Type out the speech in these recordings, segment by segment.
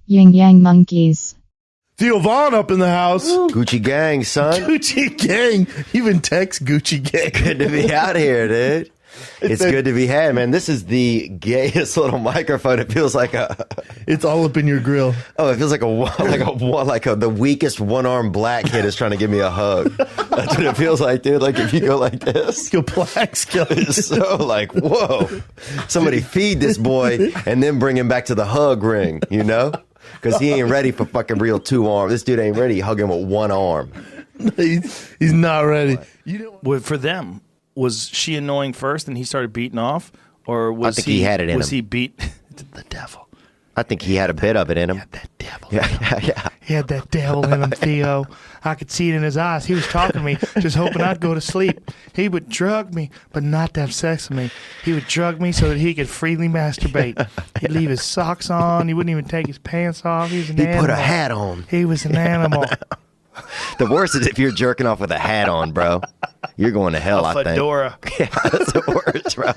Yin Yang Monkeys. Theo Vaughn up in the house. Gucci gang, son. Gucci gang. Even text Gucci gang. Good to be out here, dude. It's good to be had, man. This is the gayest little microphone. It feels like It's all up in your grill. Oh, it feels like the weakest one-armed black kid is trying to give me a hug. That's what it feels like, dude. Like if you go like this, Your black skeleton. it's so like, whoa. Somebody feed this boy and then bring him back to the hug ring, you know? Because he ain't ready for fucking real two arms. This dude ain't ready. Hug him with one arm. He's not ready. Well, for them, was she annoying first and he started beating off? Or was he had it in was him. he beat the devil? I think he had a bit of it in him. That devil. Yeah. He had that devil in him, Theo. I could see it in his eyes. He was talking to me, just hoping I'd go to sleep. He would drug me, but not to have sex with me. He would drug me so that he could freely masturbate. He'd leave his socks on. He wouldn't even take his pants off. He was an animal. Put a hat on. He was an animal. The worst is if you're jerking off with a hat on, bro. You're going to hell, I think. Fedora. Yeah, that's the worst, bro.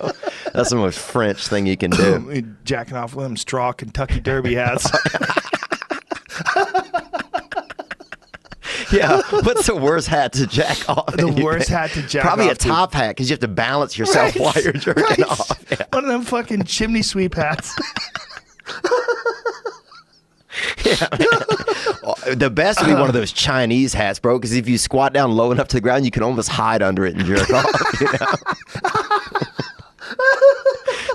That's the most French thing you can do. Jacking off with them straw Kentucky Derby hats. Yeah, what's the worst hat to jack off? The worst hat to jack Probably off. a top hat because you have to balance yourself while you're jerking off. Yeah. One of them fucking chimney sweep hats. The best would be one of those Chinese hats, bro, because if you squat down low enough to the ground, you can almost hide under it and jerk off, you know?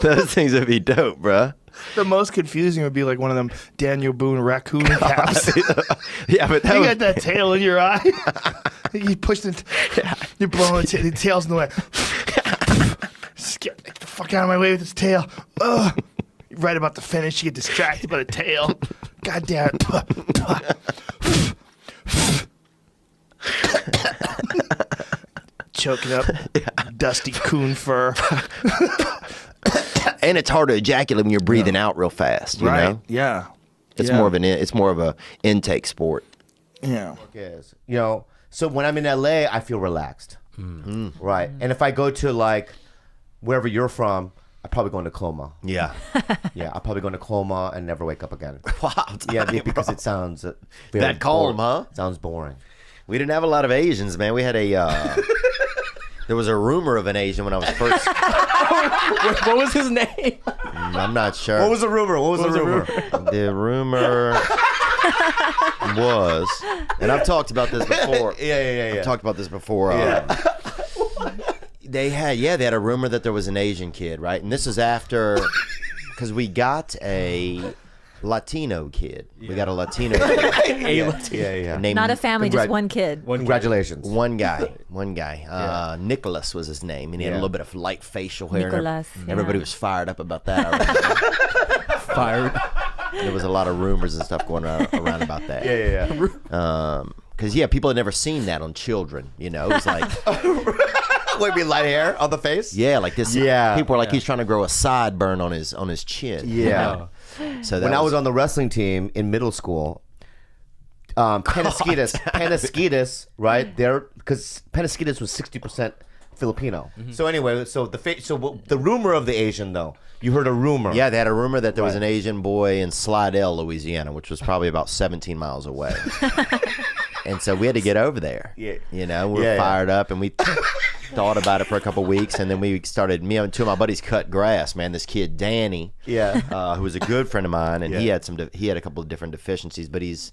Those things would be dope, bro. The most confusing would be like one of them Daniel Boone raccoon caps. Yeah, but You got that tail in your eye. You push the, you're blowing the tail's in the way. Just get the fuck out of my way with this tail. Ugh. Right about to finish, you get distracted by the tail. God damn it. Choking up dusty coon fur. And it's hard to ejaculate when you're breathing out real fast, you know? Yeah. It's more of a intake sport. Yeah. You know, so when I'm in LA, I feel relaxed. Right. And if I go to like wherever you're from, I'm probably going to coma. Yeah. Yeah, I'll probably go into coma and never wake up again. Wow. Yeah, because it sounds very That calm, boring. huh? Sounds boring. We didn't have a lot of Asians, man. We had there was a rumor of an Asian when I was first. What was his name? I'm not sure. What was the rumor? What was the rumor? The rumor was, and I've talked about this before. Yeah. I've talked about this before. They had a rumor that there was an Asian kid, right? And this is after, because we got a Latino kid. We got a Latino kid. Yeah. Named, Not a family, just one kid. Congratulations. One guy. Nicholas was his name, and he had a little bit of light facial hair. Nicholas, Everybody was fired up about that. I Fired. There was a lot of rumors and stuff going around about that. Yeah. Because people had never seen that on children. You know, it was like, Would be light hair on the face? yeah, like this. Yeah. People were like, he's trying to grow a sideburn on his chin. Yeah. So that When I was on the wrestling team in middle school, Penasquitas, right there, because Penasquitas was 60% Filipino. So anyway, the rumor of the Asian though, you heard a rumor. Yeah, they had a rumor that there was an Asian boy in Slidell, Louisiana, which was probably about 17 miles away. And so we had to get over there. Yeah. You know, we were fired up, and we thought about it for a couple of weeks, and then we started, me and two of my buddies cut grass, man. This kid, Danny, who was a good friend of mine, and he had a couple of different deficiencies, but he's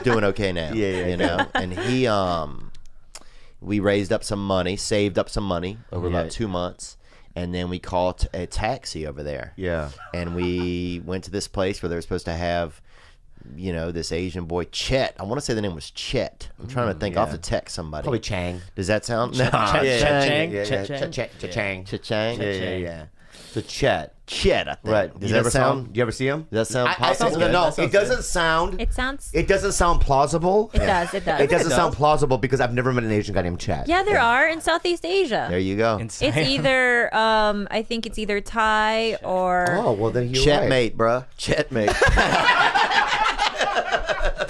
doing okay now. You know? And we raised up some money, saved up some money over about 2 months, and then we called a taxi over there. Yeah. And we went to this place where they were supposed to have, you know, this Asian boy, Chet. I want to say the name was Chet. I'm trying to think. I'll have to text somebody. Probably Chang. Does that sound? Chang. Cha-chang. Yeah. So Chet. Chet, I think. Right. Does that sound? Do you ever see him? Does that sound possible? No, it doesn't sound. It doesn't sound plausible. It does. It doesn't sound plausible because I've never met an Asian guy named Chet. Yeah, there are in Southeast Asia. There you go. It's either, I think it's either Thai or. Oh well, then you're Chet right. mate, bruh. Chet mate.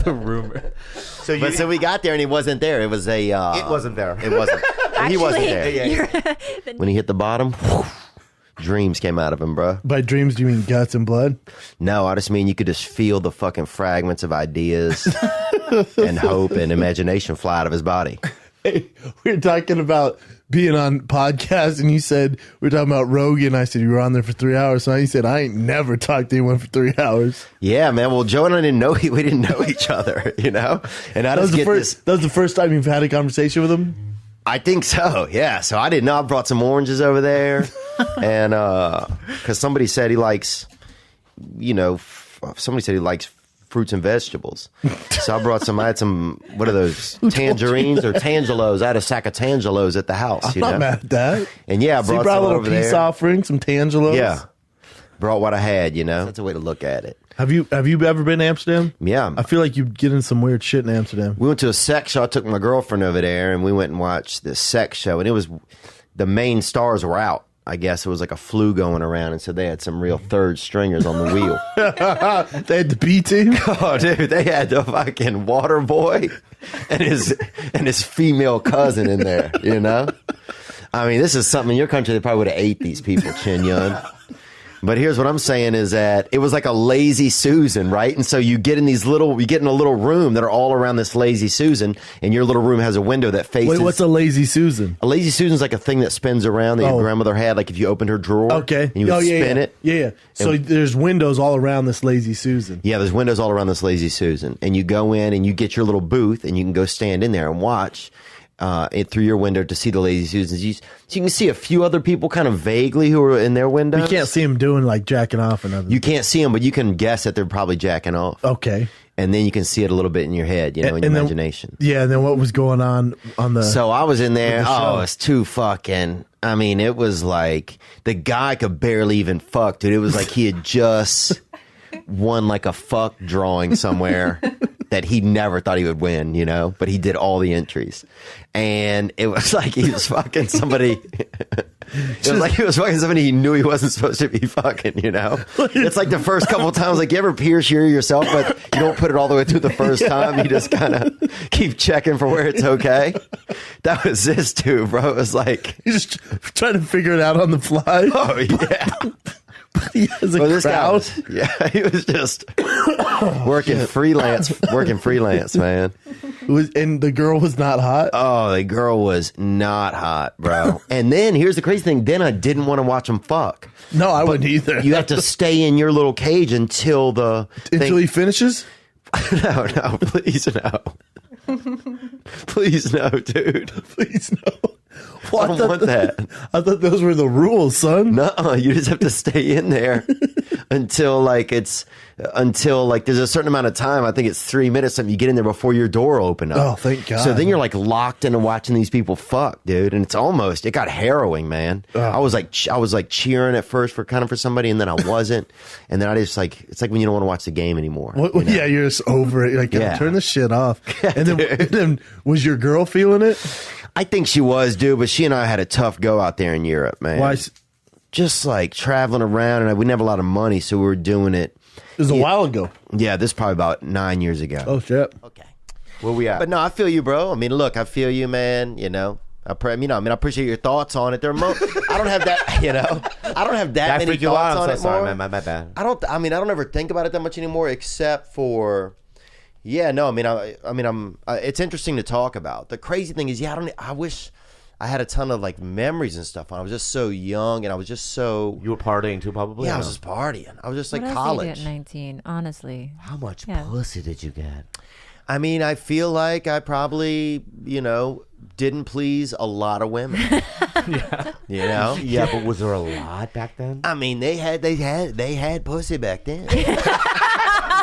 The rumor. So we got there and he wasn't there. It was a. It wasn't there. It wasn't. He wasn't there. Actually, When he hit the bottom, dreams came out of him, bro. By dreams, do you mean guts and blood? No, I just mean you could just feel the fucking fragments of ideas and hope and imagination fly out of his body. Hey, we were talking about being on podcasts, and you said we were talking about Rogan. I said you were on there for 3 hours. So you said I ain't never talked to anyone for 3 hours. Yeah, man. Well, Joe and I didn't know we didn't know each other, you know. And I That was just the get first. this. That was the first time you've had a conversation with him. I think so. Yeah. So I didn't know. I brought some oranges over there, and because somebody said he likes, you know, somebody said he likes fruits and vegetables. So I brought some. I had some. What are those? Tangerines or tangelos? I had a sack of tangelos at the house. I'm You not know? mad at that. And yeah, I So you brought brought a some little over peace there. offering, some tangelos. Yeah. Brought what I had, you know. That's a way to look at it. Have you ever been to Amsterdam? Yeah. I feel like you get in some weird shit in Amsterdam. We went to a sex show. I took my girlfriend over there, and we went and watched this sex show. And it was, the main stars were out. I guess it was like a flu going around, and so they had some real third stringers on the wheel. They had the B team. Oh, dude, they had the fucking water boy and his female cousin in there, you know? I mean, this is something in your country they probably would have ate these people, Chin Yun. But here's what I'm saying is that it was like a lazy Susan, right? And so you get in a little room that are all around this lazy Susan, and your little room has a window that faces. Wait, what's a lazy Susan? A lazy Susan's like a thing that spins around that your grandmother had, like if you opened her drawer. Okay. And you would spin it. Yeah. So there's windows all around this lazy Susan. Yeah, there's windows all around this lazy Susan. And you go in and you get your little booth and you can go stand in there and watch it through your window to see the lazy Susans. So you can see a few other people kind of vaguely who are in their windows. You can't see them doing like jacking off and other. You can't see them, but you can guess that they're probably jacking off. Okay. And then you can see it a little bit in your head, you know, in your imagination. Yeah, and then what was going on the... So I was in there. the show? Oh, it's too fucking... I mean, it was like... The guy could barely even fuck, dude. It was like he had just won like a fuck drawing somewhere that he never thought he would win, you know? But he did all the entries. And it was like he was fucking somebody... It was like he was fucking somebody he knew he wasn't supposed to be fucking, you know? It's like the first couple times, like you ever pierce yourself, but you don't put it all the way through the first time. You just kind of keep checking for where it's okay. That was this dude, bro. It was like... He's just trying to figure it out on the fly. Oh, yeah. He has a Well, crowd. He was just working freelance, man. And the girl was not hot? Oh, the girl was not hot, bro. And then here's the crazy thing. Then I didn't want to watch him fuck. No, I wouldn't either. You have to stay in your little cage until he finishes? No, please no. Please no, dude. Please no. Well, I don't want that. I thought those were the rules, son. No, you just have to stay in there until there's a certain amount of time. I think it's 3 minutes. Something you get in there before your door open up. Oh, thank God. So then you're like locked into watching these people fuck, dude, and it got harrowing, man. Oh. I was like cheering at first for somebody, and then I wasn't, and then I just like it's like when you don't want to watch the game anymore. What, you know? Yeah, you're just over it. You're like, Yeah. turn this shit off. And then was your girl feeling it? I think she was, dude, but she and I had a tough go out there in Europe, man. Why? Just like traveling around, and we didn't have a lot of money, so we were doing it. It was a while ago. Yeah, this is probably about 9 years ago. Oh, shit. Okay. Where we at? But no, I feel you, bro. I mean, look, I feel you, man. You know, I appreciate your thoughts on it. I don't have that, you know, I don't have that many thoughts on it sorry, more. my bad. I don't ever think about it that much anymore, except for, yeah, no, it's interesting to talk about. The crazy thing is, I wish I had a ton of like memories and stuff. I was just so young, and I was just so. You were partying too, probably? Yeah, I was just partying. I was just like What else college. did you get at 19, honestly? How much Yeah. pussy did you get? I mean, I feel like I probably, you know, didn't please a lot of women. Yeah. You know? Yeah, but was there a lot back then? I mean, they had pussy back then.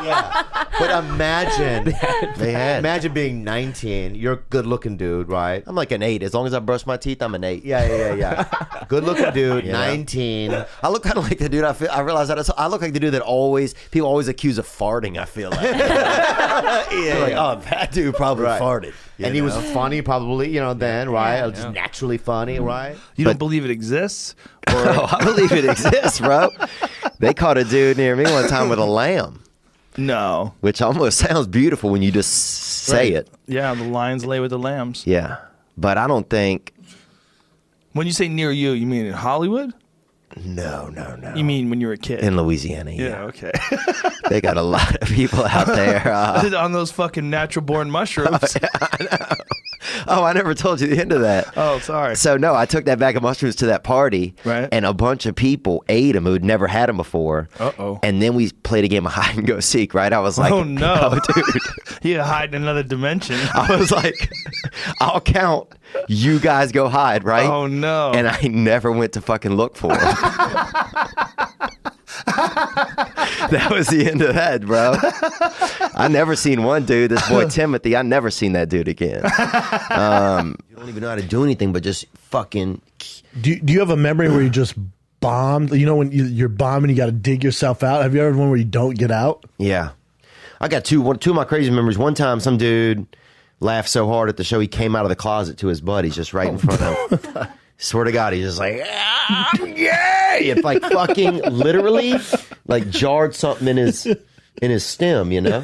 Yeah. But imagine had. imagine being 19. You're a good looking dude, right? I'm like an 8. As long as I brush my teeth, I'm an 8. Yeah. Good looking dude, You know? 19. I look kind of like the dude. I realize that I look like the dude that people always accuse of farting. I feel like, like, oh, that dude probably Right. farted, you And he was know? funny, probably, then, right? Yeah. Just naturally funny, right? You don't believe it exists? Or Oh, I believe it exists, bro. They caught a dude near me one time with a lamb, no. which almost sounds beautiful when you just say Right. it. Yeah, the lions lay with the lambs. Yeah, but I don't think. When you say near you mean in Hollywood? No. You mean when you were a kid? In Louisiana, yeah, okay. They got a lot of people out there. On those fucking natural born mushrooms. Oh, I never told you the end of that. Oh, sorry. So, no, I took that bag of mushrooms to that party, right? And a bunch of people ate them who'd never had them before. Uh-oh. And then we played a game of hide and go seek, right? I was like, oh, no. Oh, dude. You hide in another dimension. I was like, I'll count. You guys go hide, right? Oh, no. And I never went to fucking look for them. That was the end of that, bro. I never seen one dude, this boy Timothy, I never seen that dude again. You don't even know how to do anything but just fucking... Do you have a memory where you just bombed? You know when you're bombing, you got to dig yourself out? Have you ever had one where you don't get out? Yeah. I got two of my crazy memories. One time, some dude laughed so hard at the show, he came out of the closet to his buddies just right in front of him. Swear to God, he's just like, I'm gay! It like fucking literally like jarred something in his stem, you know?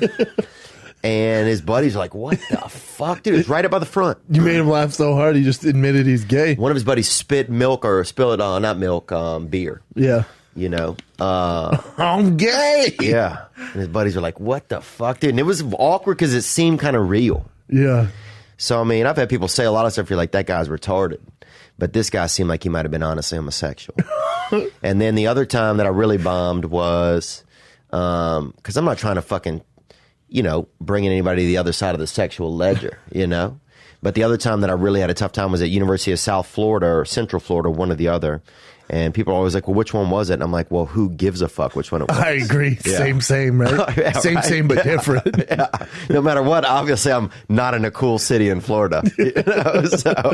And his buddies are like, what the fuck, dude? It's right up by the front. You made him laugh so hard, he just admitted he's gay. One of his buddies spit milk or spill it on, not milk, beer. Yeah. You know? I'm gay! Yeah. And his buddies are like, what the fuck, dude? And it was awkward because it seemed kind of real. Yeah. So, I mean, I've had people say a lot of stuff, you're like, that guy's retarded. But this guy seemed like he might have been honestly homosexual. And then the other time that I really bombed was, because I'm not trying to fucking, you know, bring in anybody to the other side of the sexual ledger, you know? But the other time that I really had a tough time was at University of South Florida or Central Florida, one or the other. And people are always like, well, which one was it? And I'm like, well, who gives a fuck which one it was? I agree. Yeah. Same, right? Yeah, same, right. same, but different. Yeah. No matter what, obviously I'm not in a cool city in Florida. You know? So,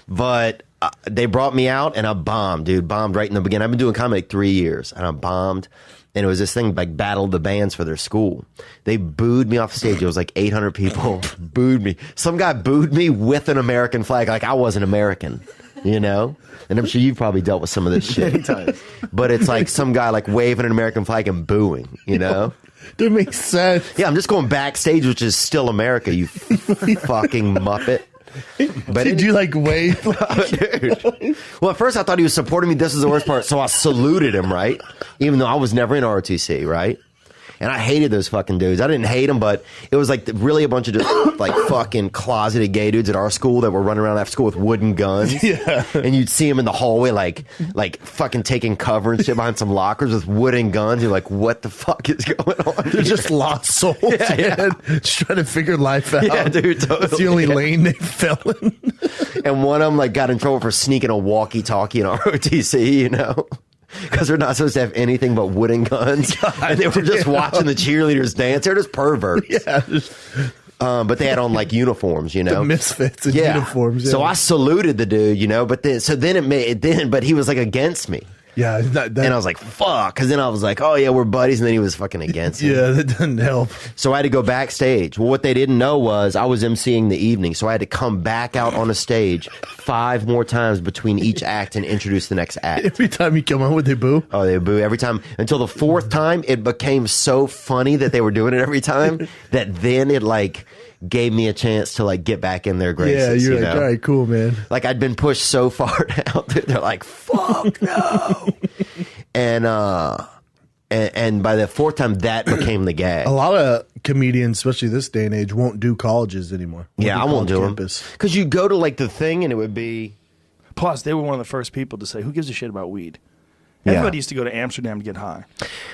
but they brought me out and I bombed, dude. Bombed right in the beginning. I've been doing comedy like 3 years and I bombed. And it was this thing like battled the bands for their school. They booed me off the stage. It was like 800 people booed me. Some guy booed me with an American flag, like I wasn't American, you know? And I'm sure you've probably dealt with some of this shit. But it's like some guy like waving an American flag and booing, you know? That makes sense. Yeah, I'm just going backstage, which is still America, you fucking muppet. But Did you like wave? Dude. Well, at first I thought he was supporting me. This is the worst part. So I saluted him, right? Even though I was never in ROTC, right? And I hated those fucking dudes. I didn't hate them, but it was like really a bunch of just like fucking closeted gay dudes at our school that were running around after school with wooden guns. Yeah. And you'd see them in the hallway like fucking taking cover and shit behind some lockers with wooden guns. You're like, what the fuck is going on? They're just lost souls, man. Just trying to figure life out. Yeah, dude, totally. It's the only lane they fell in. And one of them like got in trouble for sneaking a walkie-talkie in ROTC, you know? Because they're not supposed to have anything but wooden guns. God, and they were just watching the cheerleaders dance. They're just perverts. Yeah. But they had on like uniforms, you know? The misfits in uniforms. Yeah. So I saluted the dude, you know? But but he was like against me. Yeah. And I was like, fuck. Because then I was like, oh, yeah, we're buddies. And then he was fucking against me. Yeah, that doesn't help. So I had to go backstage. Well, what they didn't know was I was emceeing the evening. So I had to come back out on a stage 5 more times between each act and introduce the next act. Every time you come on, would they boo? Oh, they boo every time. Until the 4th time, it became so funny that they were doing it every time that then it like gave me a chance to like get back in their graces. Yeah, you're you like, know? all right, cool, man. Like I'd been pushed so far down, they're like, fuck no. And by the 4th time, that became the gag. A lot of comedians, especially this day and age, won't do colleges anymore. Yeah, I won't do them. campus. Because you go to like the thing and it would be... Plus, they were one of the first people to say, who gives a shit about weed? Yeah. Everybody used to go to Amsterdam to get high.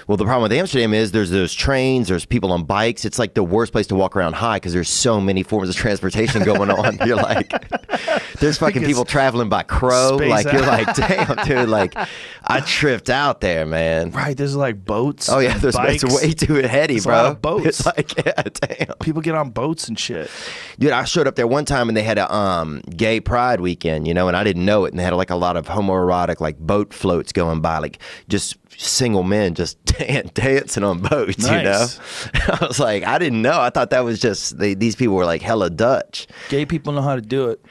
Well, the problem with Amsterdam is there's those trains, there's people on bikes. It's like the worst place to walk around high because there's so many forms of transportation going on. You're like, there's fucking people traveling by crow. Like, you're like, damn, dude, like, I tripped out there, man. Right, there's like boats. Oh, yeah, it's way too heady, There's bro. a lot of boats. It's like, yeah, damn. People get on boats and shit. Dude, I showed up there one time and they had a gay pride weekend, you know, and I didn't know it. And they had like a lot of homoerotic like boat floats going by, like just single men just dancing on boats, Nice. you know? I was like, I didn't know. I thought that was just, these people were like hella Dutch. Gay people know how to do it.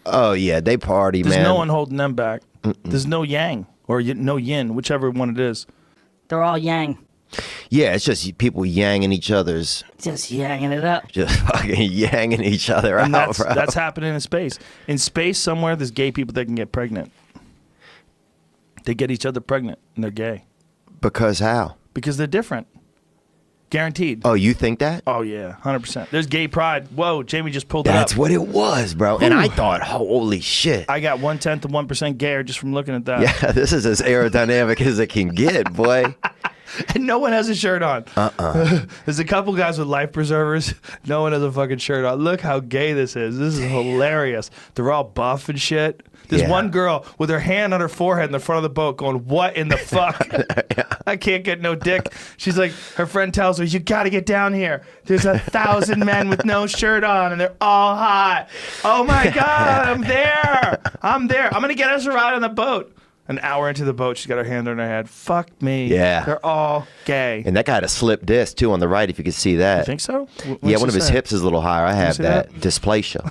Oh, yeah, they party, There's man. no one holding them back. There's no yang or no yin, whichever one it is. They're all yang. Yeah, it's just people yanging each other's. Just yanging it up. Just fucking yanging each other And out, bro. that's happening in space. In space somewhere, there's gay people that can get pregnant. They get each other pregnant and they're gay Because how? because they're different. Guaranteed. Oh, you think that? Oh yeah, 100%. There's gay pride. Whoa, Jamie just pulled it That's up. what it was, bro. And I thought, holy shit. I got 1/10 of 1% gayer just from looking at that. Yeah, this is as aerodynamic as it can get, boy. And no one has a shirt on. There's a couple guys with life preservers. No one has a fucking shirt on. Look how gay this is. This is hilarious. They're all buff and shit. There's Yeah. one girl with her hand on her forehead in the front of the boat going, what in the fuck? I can't get no dick. She's like, her friend tells her, you got to get down here. There's 1,000 men with no shirt on and they're all hot. Oh my God, I'm there. I'm going to get us a ride on the boat. An hour into the boat, she's got her hand on her head. Fuck me. Yeah. They're all gay. And that guy had a slip disc, too, on the right, if you could see that. You think so? Yeah, one of his hips is a little higher. I have see that. that? Dysplasia.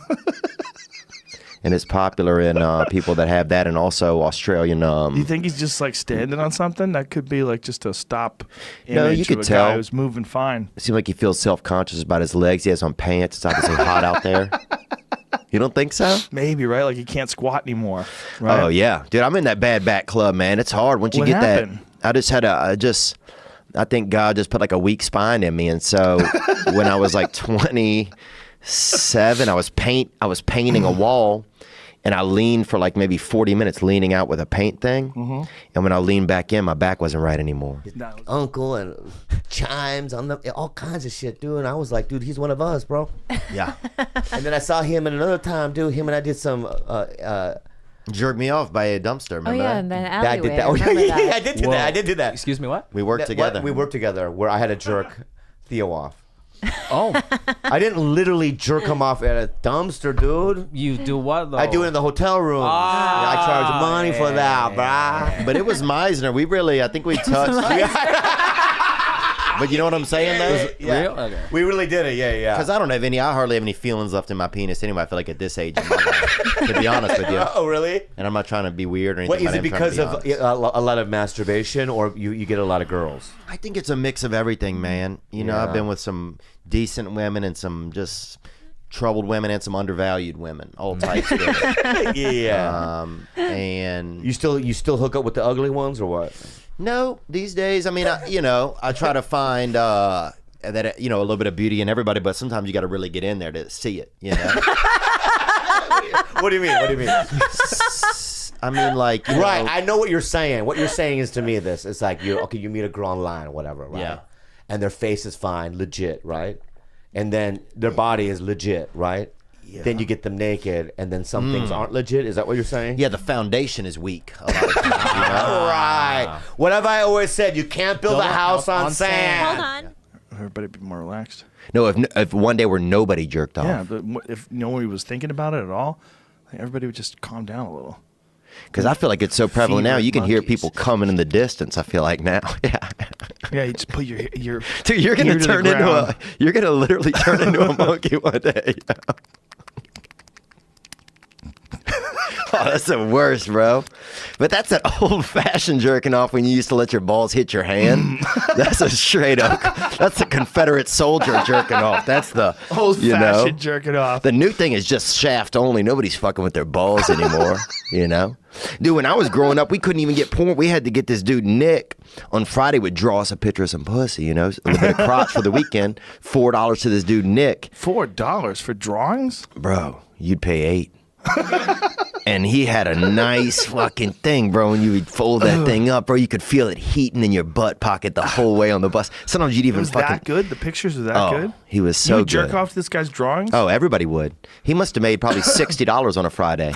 And it's popular in people that have that and also Australian. You think he's just like standing on something? That could be like just a stop image No, you of could a tell. guy who's moving fine. It seems like he feels self-conscious about his legs. He has on pants. It's obviously hot out there. You don't think so? Maybe, right? Like he can't squat anymore. Right? Oh, yeah. Dude, I'm in that bad back club, man. It's hard once you What get happened? that. I think God just put like a weak spine in me. And so when I was like 27, I was painting a wall. And I leaned for like maybe 40 minutes leaning out with a paint thing. Mm-hmm. And when I leaned back in, my back wasn't right anymore. Uncle and chimes on the all kinds of shit, dude. And I was like, dude, he's one of us, bro. Yeah. And then I saw him in another time, dude. Him and I did some. Jerked me off by a dumpster, Oh remember yeah, that? in the I alleyway. did that. I remember Yeah, that. I did do that. I did do that. Excuse me, what? We worked What? together. We worked together where I had to jerk Theo off. Oh, I didn't literally jerk him off at a dumpster, dude. you do what though? I do it in the hotel room. I charge money for that, bruh. But it was Meisner. I think we touched. But you know what I'm saying, though? Real? Okay. We really did it, yeah. Because I hardly have any feelings left in my penis anyway. I feel like at this age in my life, to be honest with you. Oh, really? And I'm not trying to be weird or anything. What, is but it I'm trying because to be of honest. a lot of masturbation, or you get a lot of girls? I think it's a mix of everything, man. You know, Yeah. I've been with some decent women and some just troubled women and some undervalued women, all types of women. Yeah. And You still hook up with the ugly ones, or what? no, these days, I mean, I try to find that a little bit of beauty in everybody, but sometimes you got to really get in there to see it. You know. What do you mean? What do you mean? I mean, like, you Right, know, I know what you're saying. What you're saying is to me this. It's like you meet a girl online or whatever, right? Yeah. And their face is fine, legit, right? And then their body is legit, right? Yeah. Then you get them naked, and then some things aren't legit. Is that what you're saying? yeah, the foundation is weak. A lot of times, you know? Right. What have I always said? You can't build a house on sand. Hold on. Everybody be more relaxed. No, if one day where nobody jerked off. Yeah, but if nobody was thinking about it at all, I think everybody would just calm down a little. Because I feel like it's so prevalent now. Fever You can hear monkeys. people coming in the distance. I feel like now. Yeah. Yeah, you just put your Dude, you're gonna ear to the turn into ground. you're gonna literally turn into a monkey one day. Oh, that's the worst, bro. But that's an old-fashioned jerking off when you used to let your balls hit your hand. That's a straight up. That's a Confederate soldier jerking off. That's the old-fashioned jerking off. The new thing is just shaft only. Nobody's fucking with their balls anymore. You know, dude. When I was growing up, we couldn't even get porn. We had to get this dude Nick on Friday would draw us a picture of some pussy. You know, a little bit of crotch for the weekend. $4 to this dude Nick. $4 for drawings? Bro, you'd pay $8. And he had a nice fucking thing, bro. And you would fold that thing up, bro. You could feel it heating in your butt pocket the whole way on the bus. Sometimes you'd It even was fucking. that good? The pictures were that good? He was You so would jerk good. off to this guy's drawings? Oh, everybody would. He must have made probably $60 on a Friday.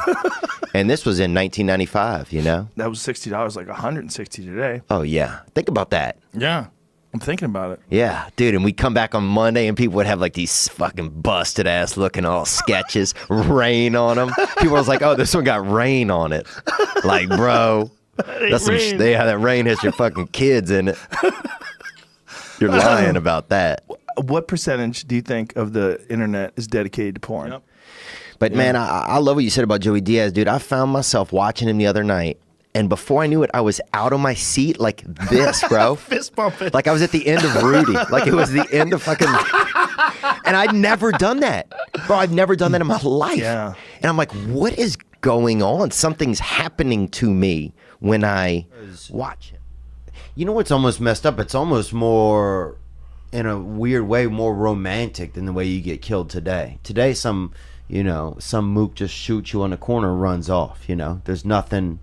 And this was in 1995, you know? That was $60, like $160 today. Oh, yeah. Think about that. Yeah. I'm thinking about it. Yeah, dude, and we'd come back on Monday and people would have like these fucking busted ass looking all sketches, rain on them. People was like, oh, this one got rain on it. Like, bro, that's some rain. that rain has your fucking kids in it. You're lying about that. What percentage do you think of the internet is dedicated to porn? Yep. But man, I love what you said about Joey Diaz, dude. I found myself watching him the other night. And before I knew it, I was out of my seat like this, bro. Fist bumping. Like I was at the end of Rudy. Like it was the end of fucking. And I'd never done that, bro. I've never done that in my life. Yeah. And I'm like, what is going on? Something's happening to me when I watch him. You know what's almost messed up? It's almost more, in a weird way, more romantic than the way you get killed today. Today, some mook just shoots you on the corner and runs off. There's nothing.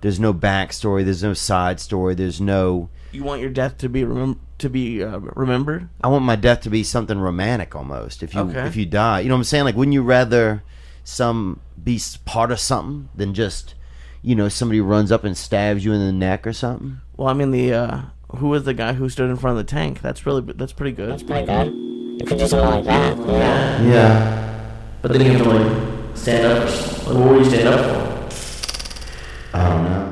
There's no backstory. There's no side story. There's no. You want your death to be remembered? I want my death to be something romantic almost. If you die, you know what I'm saying? Like, wouldn't you rather be part of something than just, somebody runs up and stabs you in the neck or something? Well, I mean, who was the guy who stood in front of the tank? That's pretty good. That's pretty good. If you do something like that, Yeah. But then you have to stand up. What were you stand up for? I don't know.